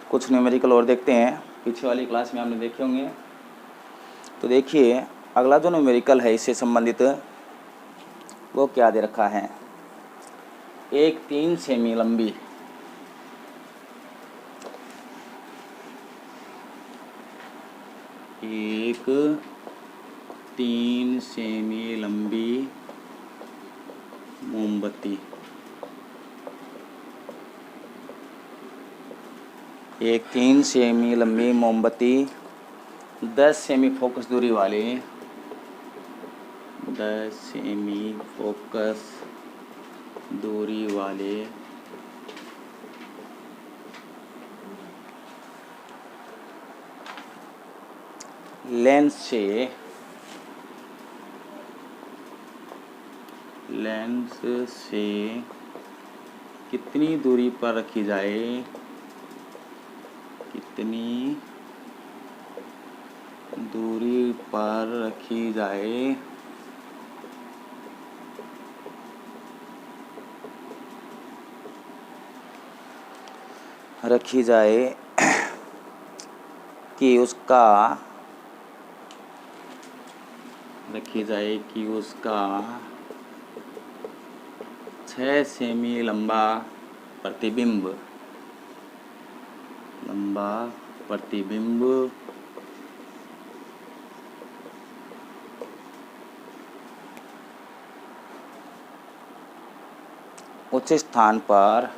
कुछ न्यूमेरिकल और देखते हैं, पीछे वाली क्लास में आपने देखे होंगे। तो देखिए अगला जो न्यूमेरिकल है इससे संबंधित वो क्या दे रखा है। एक 3 सेमी लंबी एक 3 सेमी लंबी मोमबत्ती, एक 3 सेमी लंबी मोमबत्ती 10 सेमी फोकस दूरी वाले 10 सेमी फोकस दूरी वाले लेंस से कितनी दूरी पर रखी जाए, कितनी दूरी पर रखी जाए कि उसका 6 सेमी लंबा प्रतिबिंब उचित स्थान पर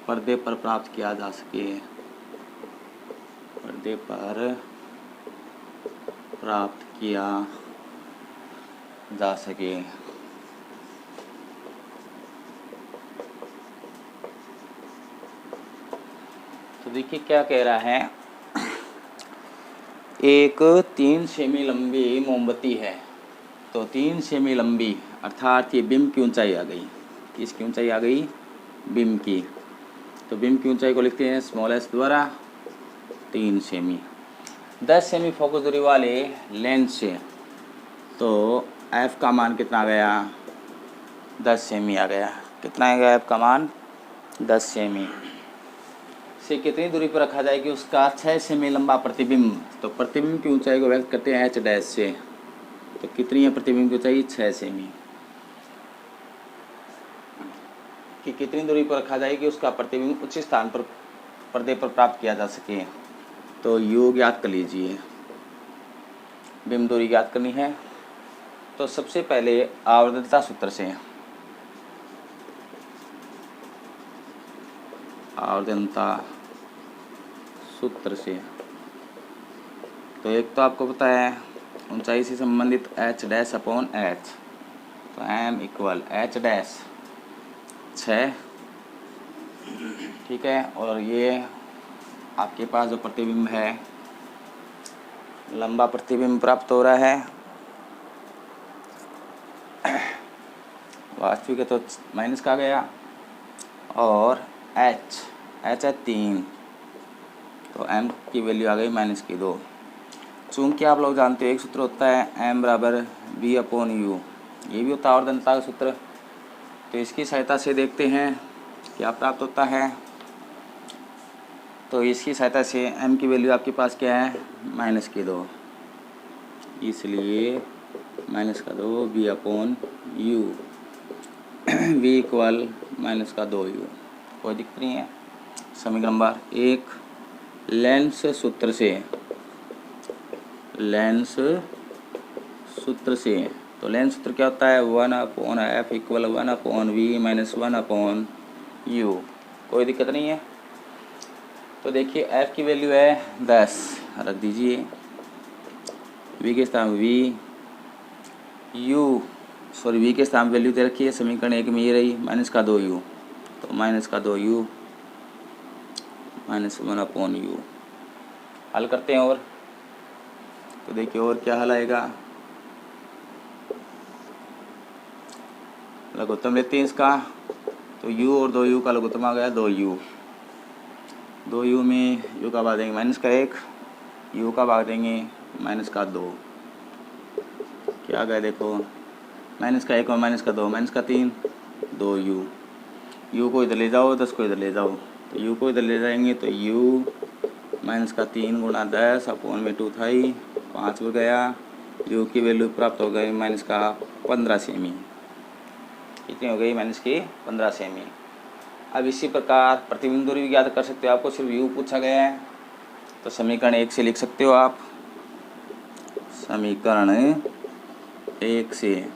पर्दे पर प्राप्त किया जा सके, तो देखिए क्या कह रहा है। एक 3 सेमी लंबी मोमबत्ती है, तो 3 सेमी लंबी अर्थात ये बिम्ब की ऊंचाई आ गई। किसकी ऊंचाई आ गई? बिम्ब की। तो बिम्ब की ऊंचाई को लिखते हैं स्मॉल एस द्वारा 3 सेमी। 10 सेमी फोकस दूरी वाले लेंस से, तो एफ का मान कितना आ गया? 10 सेमी आ गया। कितना आएगा एफ का मान? 10 सेमी से कितनी दूरी पर रखा जाए कि उसका 6 सेमी लंबा प्रतिबिंब। तो प्रतिबिंब की ऊंचाई को व्यक्त करते हैं एच डैश से। तो कितनी है प्रतिबिंब की ऊंचाई? 6 सेमी। कि कितनी दूरी पर रखा जाए कि उसका प्रतिबिंब उचित स्थान पर पर्दे पर प्राप्त किया जा सके। तो यू ज्ञात कर लीजिए, बिंब दूरी ज्ञात करनी है। तो सबसे पहले आवर्तता सूत्र से, तो एक तो आपको पता है ऊंचाई से संबंधित एच डैश अपॉन एच, तो एम इक्वल एच डैश 6, ठीक है। और ये आपके पास जो प्रतिबिंब है, लंबा प्रतिबिंब प्राप्त हो रहा है। वास्तविक है तो माइनस का गया, और एच है 3, तो एम की वैल्यू आ गई -2। चूँकि आप लोग जानते हो एक सूत्र होता है एम बराबर वी अपॉन यू, ये भी होता है आवर्तनता का सूत्र। तो इसकी सहायता से देखते हैं क्या प्राप्त होता है। तो इसकी सहायता से m की वैल्यू आपके पास क्या है? -2, इसलिए -2 v upon you, v equal -2u। कोई दिक्कत नहीं है। समीकरण नंबर 1, लेंस सूत्र से, तो लेंस सूत्र क्या होता है? 1/f equal 1/v minus 1/u। कोई दिक्कत नहीं है। तो देखिए f की वैल्यू है 10, रख दीजिए। v के स्थान v के स्थान वैल्यू दे रखी है समीकरण 1 में, ये रही -2u, तो -2u -1/u। हल करते हैं और, तो देखिए और क्या हल आएगा। लघुत्तम लेते हैं इसका, तो u और 2u का लघुत्तम आ गया 2u। 2u में u का भाग देंगे -1, u का भाग देंगे -2। क्या आ गया देखो माइनस का 1 और माइनस का 2, माइनस का 3, 2 यू को इधर ले जाओ, 10 को इधर ले जाओ, तो यू को इधर ले जाएंगे तो यू माइनस का 3 गुणा 10 अपॉन में 2 था, 5 हो गया। यू की वैल्यू प्राप्त हो गई माइनस का 15 सेमी। कितनी हो गई? माइनस की 15 सेमी। अब इसी प्रकार प्रतिबिंब दूरी भी ज्ञात कर सकते हो, आपको सिर्फ यू पूछा गया है तो समीकरण 1 से लिख सकते हो आप। समीकरण 1 से,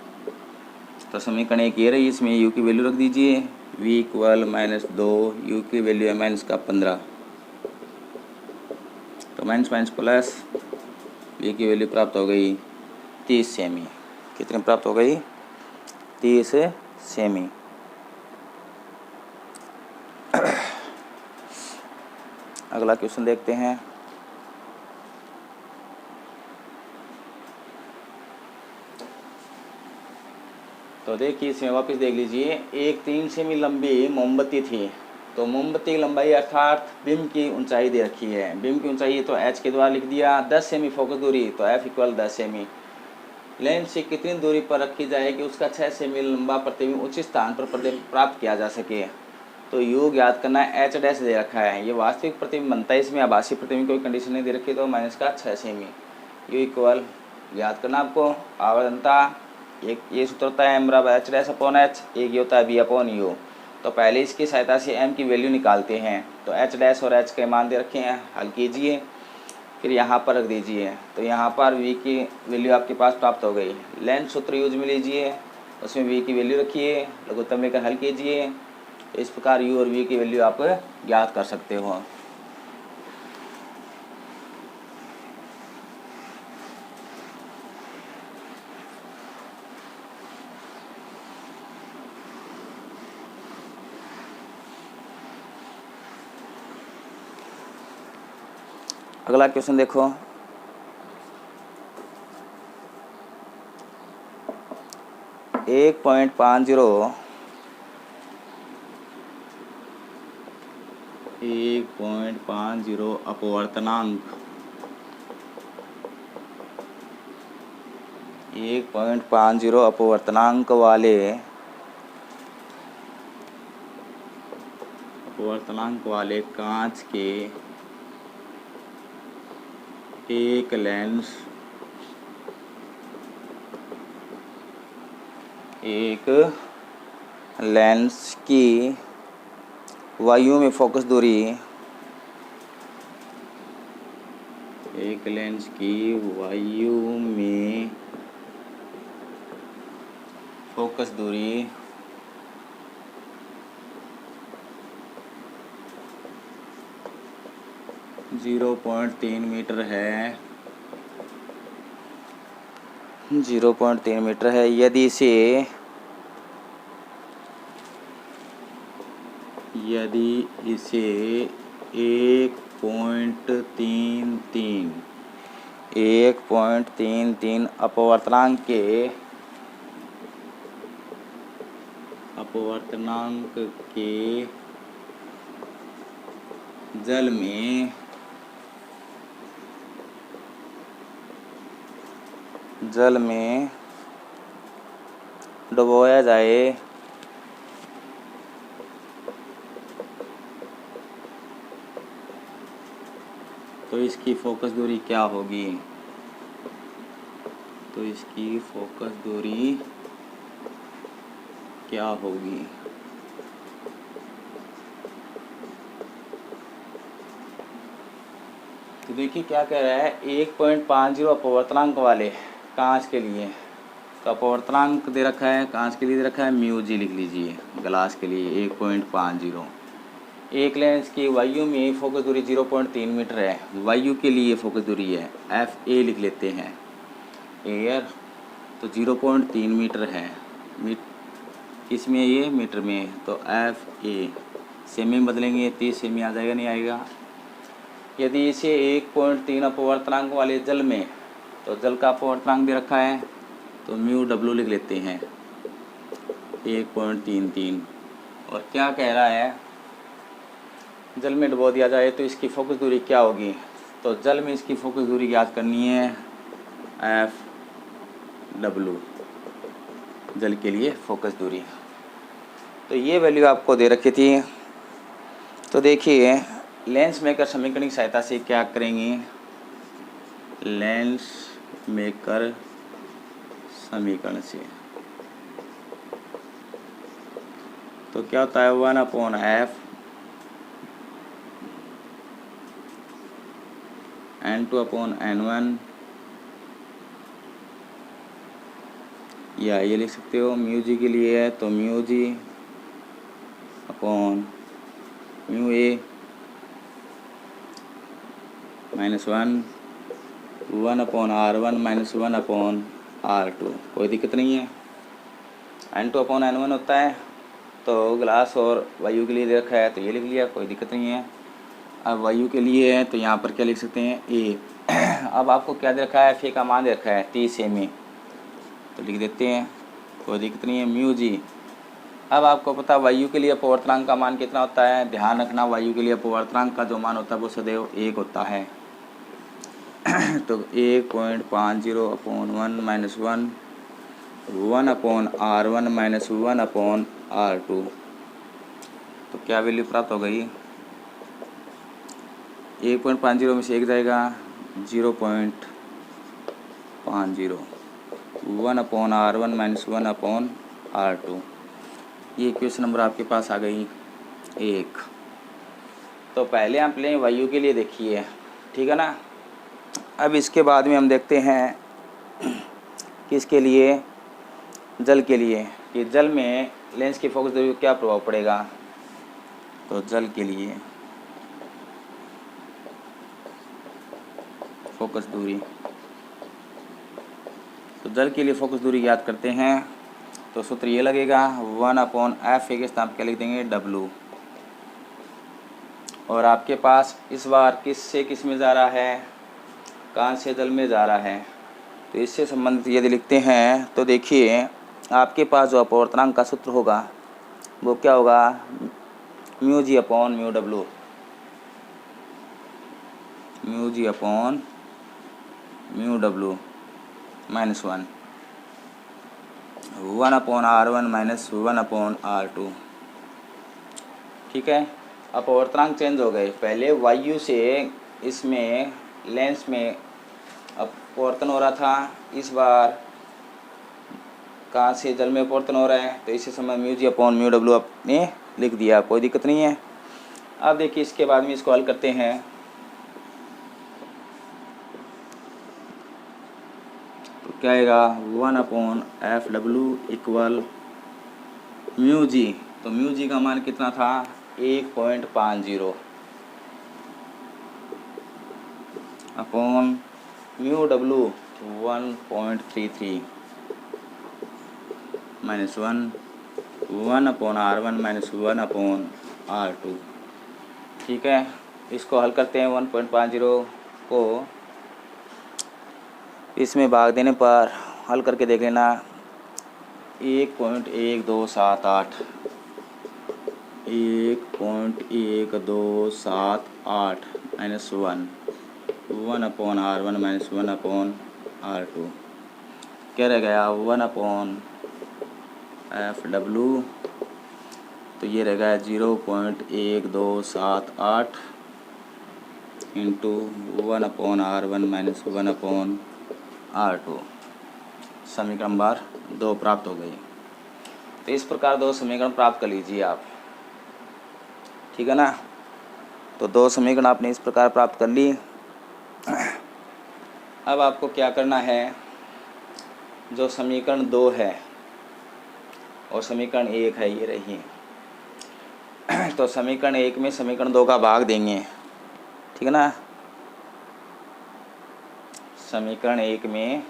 तो समीकरण 1 ये रही, इसमें यू की वैल्यू रख दीजिए, v इक्वल -2, यू की वैल्यू है माइनस का 15, तो माइनस माइनस प्लस, v की वैल्यू प्राप्त हो गई 30 सेमी। कितनी प्राप्त हो गई? 30 सेमी। अगला क्वेश्चन देखते हैं। तो देखिए इसमें वापस देख लीजिए, एक 3 सेमी लंबी मोमबत्ती थी, तो मोमबत्ती की लंबाई अर्थात बिम की ऊंचाई दे रखी है। बिम की ऊंचाई तो h के द्वारा लिख दिया, 10 सेमी फोकस दूरी, तो f इक्वल 10 सेमी। लेंस से कितनी दूरी पर रखी जाए कि उसका 6 सेमी लंबा प्रतिबिंब उचित स्थान पर प्राप्त किया जा सके, तो u ज्ञात करना है, h डैश दे रखा है, ये वास्तविक प्रतिबिंब बनता है, इसमें आभासी प्रतिबिंब कोई कंडीशन नहीं दे रखी, तो माइनस का 6 सेमी। u इक्वल ज्ञात करना आपको आवर्धनता, एक ये सूत्र होता है m बराबर h डैश अपॉन h, एक ये होता है b अपॉन u। तो पहले इसकी सहायता से m की वैल्यू निकालते हैं, तो h डैश और h के मान दे रखे हैं, हल कीजिए, फिर यहाँ पर रख दीजिए, तो यहाँ पर v की वैल्यू आपके पास प्राप्त हो गई। लेंथ सूत्र यूज में लीजिए, उसमें v की वैल्यू रखिए, लघुत्तम लेकर हल कीजिए, इस प्रकार u और v की वैल्यू आप ज्ञात कर सकते हो। अगला क्वेश्चन देखो, एक 1.50 अपवर्तनांक, 1.50 अपवर्तनांक वाले कांच के एक लेंस की वायु में फोकस दूरी, एक लेंस की वायु में फोकस दूरी 0.3 मीटर है, 0.3 मीटर है। यदि इसे 1.33 अपवर्तनांक के जल में डुबोया जाए तो इसकी फोकस दूरी क्या होगी? तो देखिए क्या कह रहा है, 1.50 अपवर्तनांक वाले कांच के लिए, तो अपवर्तनांक दे रखा है, कांच के लिए दे रखा है म्यू जी, लिख लीजिए ग्लास के लिए 1.50। एक लेंस की वायु में फोकस दूरी 0.3 मीटर है, वायु के लिए फोकस दूरी है एफ ए, लिख लेते हैं एयर, तो 0.3 मीटर है, इसमें ये मीटर में, तो एफ ए सेमी में बदलेंगे 30 सेमी आ जाएगा, नहीं आएगा। यदि इसे 1.3 अपवर्तनांक वाले जल में, तो जल का अपवर्तनांक दे रखा है, तो म्यू डब्ल्यू लिख लेते हैं 1.33। और क्या कह रहा है, जल में डुबो दिया जाए तो इसकी फोकस दूरी क्या होगी? तो जल में इसकी फोकस दूरी ज्ञात करनी है एफ डब्ल्यू, जल के लिए फोकस दूरी। तो ये वैल्यू आपको दे रखी थी। तो देखिए लेंस मेकर समीकरण की सहायता से क्या करेंगे, लेंस मेकर समीकरण से तो क्या होता है 1/f n2/n1, या ये लिख सकते हो म्यू जी के लिए है तो mu G upon mu A -1 1/r1 -1/r2। कोई दिक्कत नहीं है। n2/n1 होता है तो ग्लास और वायु के लिए दे रखा है तो ये लिख लिया, कोई दिक्कत नहीं है। अब वायु के लिए है तो यहाँ पर क्या लिख सकते हैं ए। अब आपको क्या दे रखा है, फे का मान दे रखा है 30 सेमी, तो लिख देते हैं, कोई दिक्कत नहीं है। म्यू जी, अब आपको पता वायु के लिए अपवर्तनांक का मान कितना होता है, ध्यान रखना वायु के लिए अपवर्तनांक का जो मान होता है वो सदैव 1 होता है। तो 1.50/1 -1 1/r1 -1/r2। तो क्या वैल्यू प्राप्त हो गई, 1.50 में से 1 जाएगा 0.50 1/r1 -1/r2। ये क्वेश्चन नंबर आपके पास आ गई 1। तो पहले आप लें वायु के लिए देखिए, ठीक है ना। अब इसके बाद में हम देखते हैं किसके लिए, जल के लिए, कि जल में लेंस की फोकस दूरी को क्या प्रभाव पड़ेगा। तो जल के लिए फोकस दूरी, तो जल के लिए फोकस दूरी याद करते हैं तो सूत्र ये लगेगा 1/f के स्थान पर क्या लिख देंगे W। और आपके पास इस बार किस से किस में जा रहा है, कांच से जल में जा रहा है। तो इससे संबंधित यदि लिखते हैं तो देखिए आपके पास जो अपवर्तनांक का सूत्र होगा वो क्या होगा, mu G upon mu W, mu G upon mu W -1 1/r1 -1/r2। ठीक है। अपवर्तनांक चेंज हो गए, पहले वायु से इसमें लेंस में अपवर्तन हो रहा था, इस बार कांच से जल में अपवर्तन हो रहा है, तो इसी समय mu G upon mu W आपने लिख दिया, कोई दिक्कत नहीं है। अब देखिए इसके बाद में इसको हल करते हैं। तो क्या आएगा 1/FW इक्वल म्यू जी, तो म्यू जी का मान कितना था 1.50 upon mu W 1.33 -1 1/r1 -1/r2। ठीक है, इसको हल करते हैं। 1.50 को इसमें भाग देने पर हल करके देख लेना, 1.1278 1.1278 -1 1/r1 -1/r2 क्या रह गया 1/FW। तो ये रह गया 0.1278 इंटू 1/r1 -1/r2। समीकरण नंबर 2 प्राप्त हो गई। तो इस प्रकार 2 समीकरण प्राप्त कर लीजिए आप, ठीक है ना। तो 2 समीकरण आपने इस प्रकार प्राप्त कर ली। अब आपको क्या करना है, जो समीकरण 2 है और समीकरण 1 है ये रही, तो समीकरण 1 में समीकरण 2 का भाग देंगे, ठीक है ना। समीकरण 1 में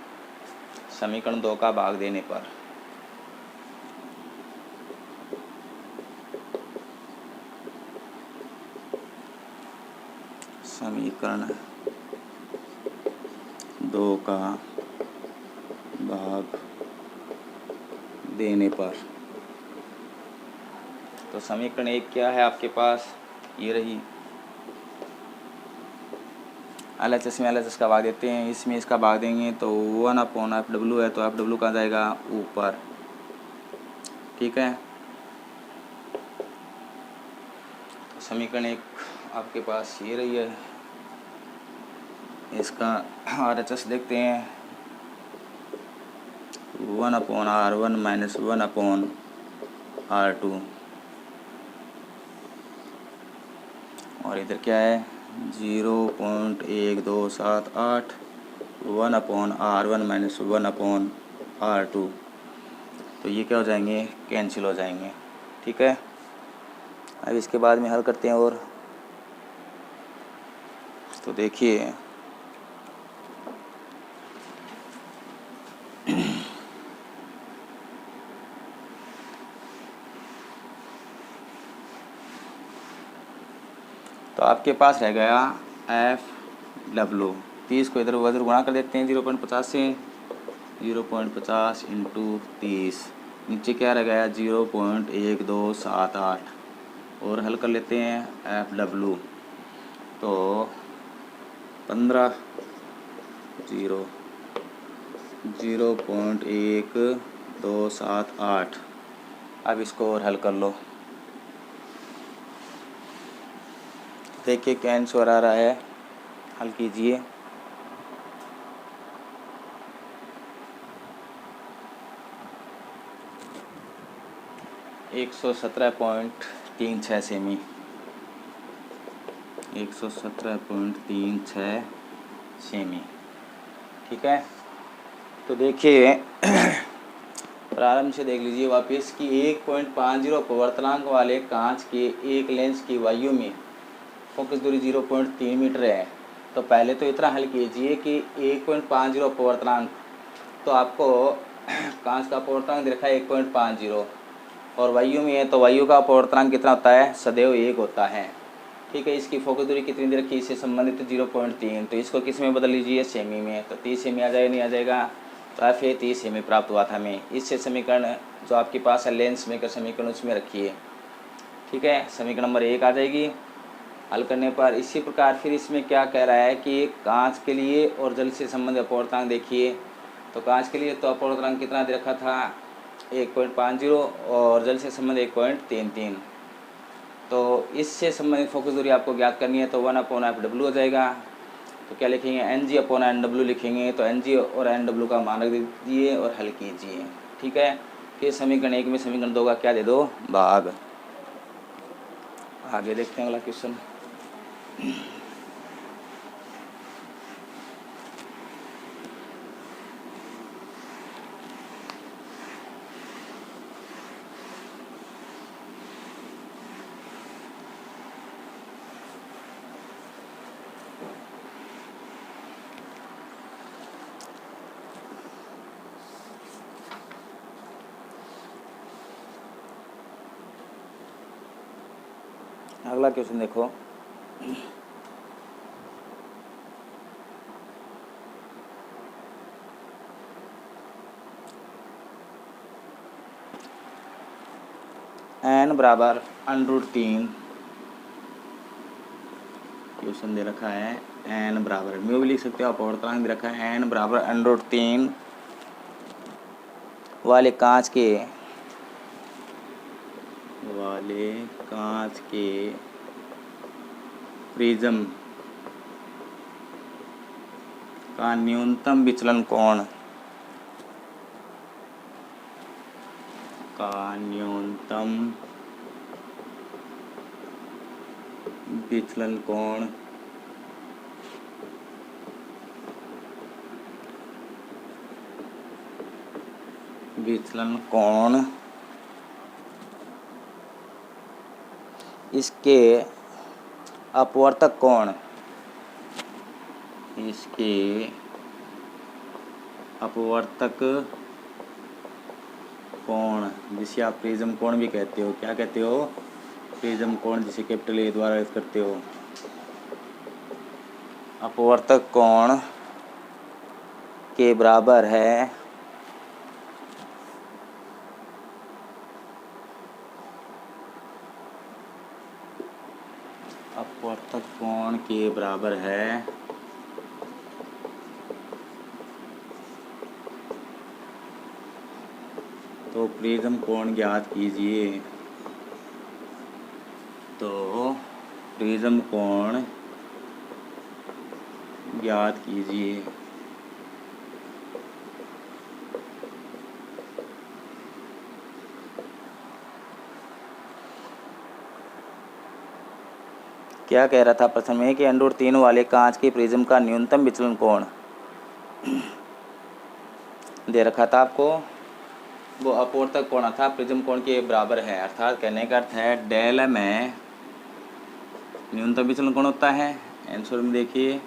समीकरण 2 का भाग देने पर समीकरण 2 का भाग देने पर, तो समीकरण 1 क्या है आपके पास, ये रही। LHS में LHS का भाग देते हैं, इसमें इसका भाग देंगे तो 1/FW है, तो FW कहाँ जाएगा ऊपर, ठीक है। तो समीकरण एक आपके पास ये रही है। इसका RHS देखते हैं, 1/R1 माइनस 1/R2, और इधर क्या है 0.1278, 1/R1 माइनस 1/R2। तो ये क्या हो जाएंगे, कैंसिल हो जाएंगे। ठीक है, अब इसके बाद में हल करते हैं। और तो देखिए तो आपके पास रह गया FW। 30 को इधर उधर गुणा कर देते हैं 0.50 से, 0.50 इंटू 30, नीचे क्या रह गया 0.1278, और हल कर लेते हैं FW। तो 15 0.1278। अब इसको और हल कर लो, देखिए क्या आंसर आ रहा है, हल कीजिए। एक 117.36 सेमी, 117.36 सेमी। ठीक है, तो देखिए प्रारंभ से देख लीजिए वापस कि 1.50 अपवर्तनांक वाले कांच के एक लेंस की वायु में फोकस दूरी 0.3 मीटर है। तो पहले तो इतना हल कीजिए कि 1.50 अपवर्तनांक, तो आपको कांच का अपवर्तनांक देखा है 1.50, और वायु में है तो वायु का अपवर्तनांक कितना होता है, सदैव 1 होता है। ठीक है, इसकी फोकस दूरी कितनी दे रखी है, इससे संबंधित 0.3, तो इसको किस में बदल लीजिए, सेमी में। तो 30 सेमी आ जाएगा, नहीं आ जाएगा, तो F 30 सेमी प्राप्त हुआ था हमें। इससे समीकरण जो आपके पास है लेंस मेकर समीकरण उसमें रखिए। ठीक है, समीकरण नंबर 1 आ जाएगी हल करने पर। इसी प्रकार फिर इसमें क्या कह रहा है कि कांच के लिए और जल से संबंधित अपवर्तनांक देखिए। तो कांच के लिए तो अपवर्तनांक कितना दे रखा था 1.50, और जल से संबंधित 1.33। तो इससे संबंधित फोकस दूरी आपको ज्ञात करनी है, तो 1/FW हो जाएगा। तो क्या लिखेंगे, NG/NW लिखेंगे। तो NG और NW का मान रख दीजिए और हल कीजिए। ठीक है, फिर समीकरण 1 में समीकरण 2 का क्या दे दो, भाग। आगे देखते हैं अगला क्वेश्चन। अगला क्वेश्चन देखो, n बराबर √3, क्वेश्चन दे रखा है n बराबर, म्यू भी लिख सकते हो, अपवर्तनांक दे रखा है n बराबर √3 वाले कांच के प्रिज्म का न्यूनतम विचलन कोण विचलन कोण इसके अपवर्तक कोण जिसे आप प्रिज्म कोण भी कहते हो, क्या कहते हो, प्रिज्म कोण, जिसे कैपिटल ए द्वारा अर्थ करते हो। अपवर्तक कोण के बराबर है तो तो प्रिज्म कोण ज्ञात कीजिए। तो प्रिज्म कोण ज्ञात कीजिए। क्या कह रहा था प्रश्न में कि √3 वाले कांच के प्रिज्म का न्यूनतम विचलन कोण दे रखा था आपको, वो अपवर्तक कोण था प्रिज्म कोण के बराबर है। अर्थात कहने का अर्थ है डेल में न्यूनतम विचलन कोण होता है। आंसर में देखिए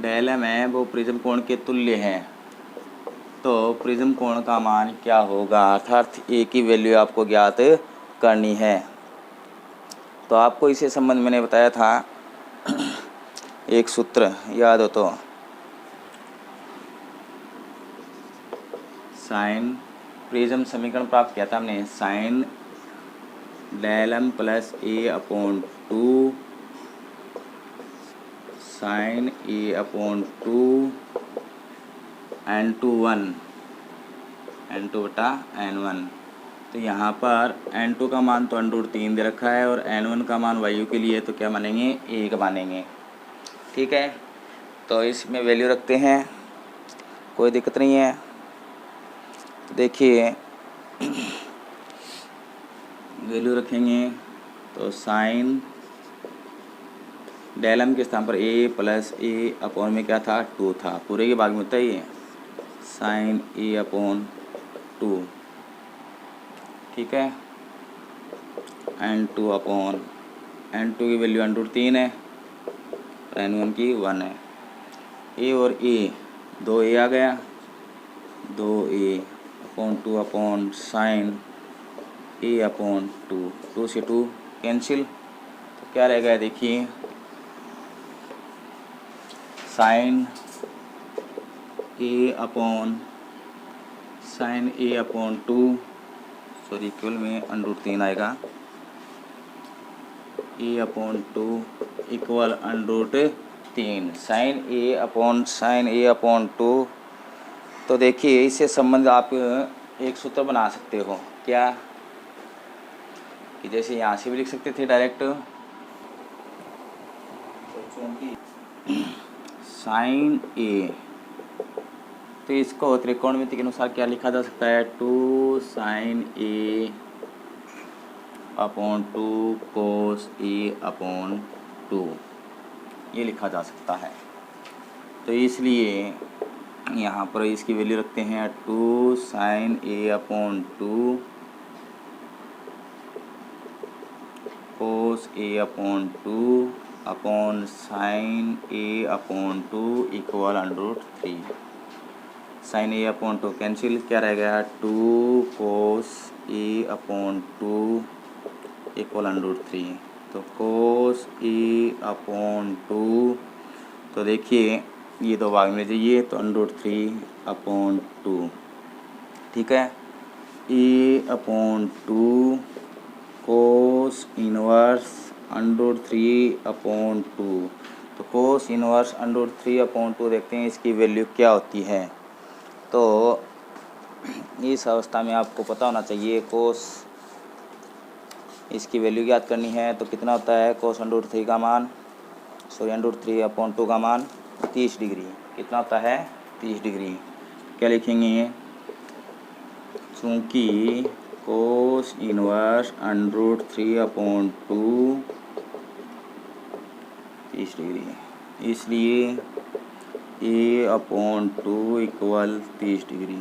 डेल में वो प्रिज्म कोण के तुल्य है, तो प्रिज्म कोण का मान क्या होगा, अर्थात ए की वैल्यू आपको ज्ञात करनी है। तो आपको इसे संबंध मैंने बताया था एक सूत्र याद हो तो, साइन प्रिज्म समीकरण प्राप्त किया था हमने, साइन डेल m प्लस ए अपॉन 2 साइन ए अपॉन 2 n2 1 n2 बटा n1। तो यहाँ पर n2 का मान तो √3 दे रखा है और n1 का मान वायु के लिए तो क्या मानेंगे 1 मानेंगे। ठीक है, तो इसमें वैल्यू रखते हैं, कोई दिक्कत नहीं है। तो देखिए वैल्यू रखेंगे तो साइन डेल m के स्थान पर a प्लस ए अपॉन में क्या था 2 था, पूरे के भाग में होता है ये साइन a अपॉन 2। ठीक है, n2 अपॉन n2 की वैल्यू √3 है और n1 की 1 है। a और a 2a आ गया, 2a upon 2 upon sign a upon 2, 2 से 2 कैंसिल, तो क्या रहेगा देखिए sign a upon 2 sorry equal में √3 आएगा, a upon 2 equal √3 sign a upon 2। तो देखिए इससे संबंध आप एक सूत्र बना सकते हो, क्या कि जैसे यहाँ से भी लिख सकते थे डायरेक्ट, साइन a, तो इसको त्रिकोणमिति के अनुसार क्या लिखा जा सकता है 2 sign a upon 2 cos a upon 2, ये लिखा जा सकता है। तो इसलिए यहाँ पर इसकी वैल्यू रखते हैं 2 sign a upon 2 cos a upon 2 upon sign a upon 2 equal √3। Sign a upon 2 cancel, क्या रह गया 2 कोस a अपॉन 2 इक्वल √3। तो कोस a अपॉन 2, तो देखिए ये दो भाग में जाइए तो √3 अपॉन 2। ठीक है, a upon 2 cos inverse √3 upon 2, तो कोस इनवर्स √3 अपॉन 2 देखते हैं इसकी वैल्यू क्या होती है। तो इस अवस्था में आपको पता होना चाहिए कोस, इसकी वैल्यू याद करनी है तो कितना होता है कोस √3 का मान, सॉरी √3 अपॉन 2 का मान 30 डिग्री, कितना होता है 30 डिग्री। क्या लिखेंगे, चूँकि कोस इनवर्स √3 अपॉन 2 30 डिग्री, इसलिए a अपॉन 2 इक्वल 30 डिग्री।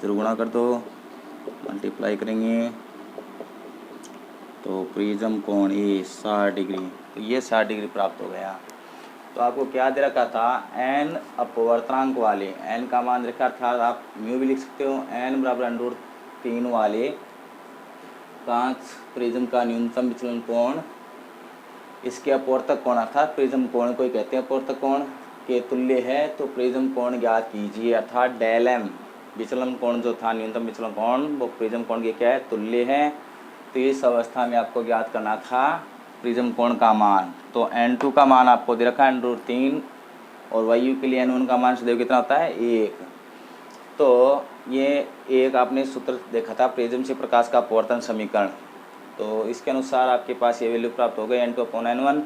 तो गुणा कर दो, मल्टीप्लाई करेंगे तो प्रिज्म कोण a 60 डिग्री, तो ये 60 डिग्री प्राप्त हो गया। तो आपको क्या दे रखा था n अपवर्तनांक वाले, n का मान रखा था, आप म्यू भी लिख सकते हो, n बराबर √3 वाले कांच प्रिज्म का न्यूनतम विचलन कोण इसके अपवर्तक कोण अर्थात प्रिज्म कोण को ही कहते हैं अपवर्तक कोण के तुल्य है। तो प्रिज्म कोण ज्ञात कीजिए, अर्थात डेल m विचलन कोण जो था न्यूनतम विचलन कोण वो प्रिज्म कोण के क्या है तुल्य है। तो इस अवस्था में आपको ज्ञात करना था प्रिज्म कोण का मान। तो n2 का मान आपको दे रखा है √3 और वायु के लिए n1 का मान सदैव कितना होता है 1। तो ये एक आपने सूत्र देखा था प्रिज्म से प्रकाश का अपवर्तन समीकरण, तो इसके अनुसार आपके पास ये वैल्यू प्राप्त हो गई n2/n1।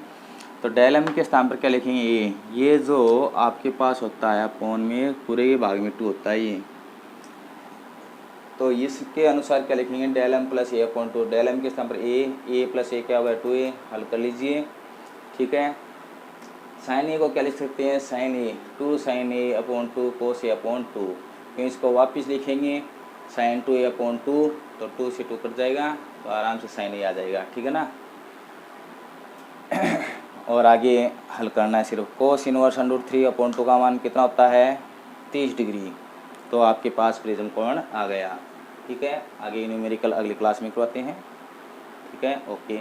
तो डेल m के स्थान पर क्या लिखेंगे, ये जो आपके पास होता है अपॉन में पूरे भाग में 2 होता है ये, तो इसके अनुसार क्या लिखेंगे, del m plus a/2। Del m के स्थान पर a प्लस a क्या होगा 2a, हल कर लीजिए। ठीक है, साइन ए को क्या लिख सकते हैं, साइन ए 2 sin a/2 cos a/2, तो इसको वापस लिखेंगे sin 2a/2, तो 2 से 2 कट जाएगा, तो आराम से साइन ए आ जाएगा। ठीक है ना। और आगे हल करना है सिर्फ, cos इनवर्स √3/2 का मान कितना होता है 30 डिग्री, तो आपके पास प्रिज्म कोण आ गया। ठीक है, आगे न्यूमेरिकल अगली क्लास में करवाते हैं। ठीक है, ओके।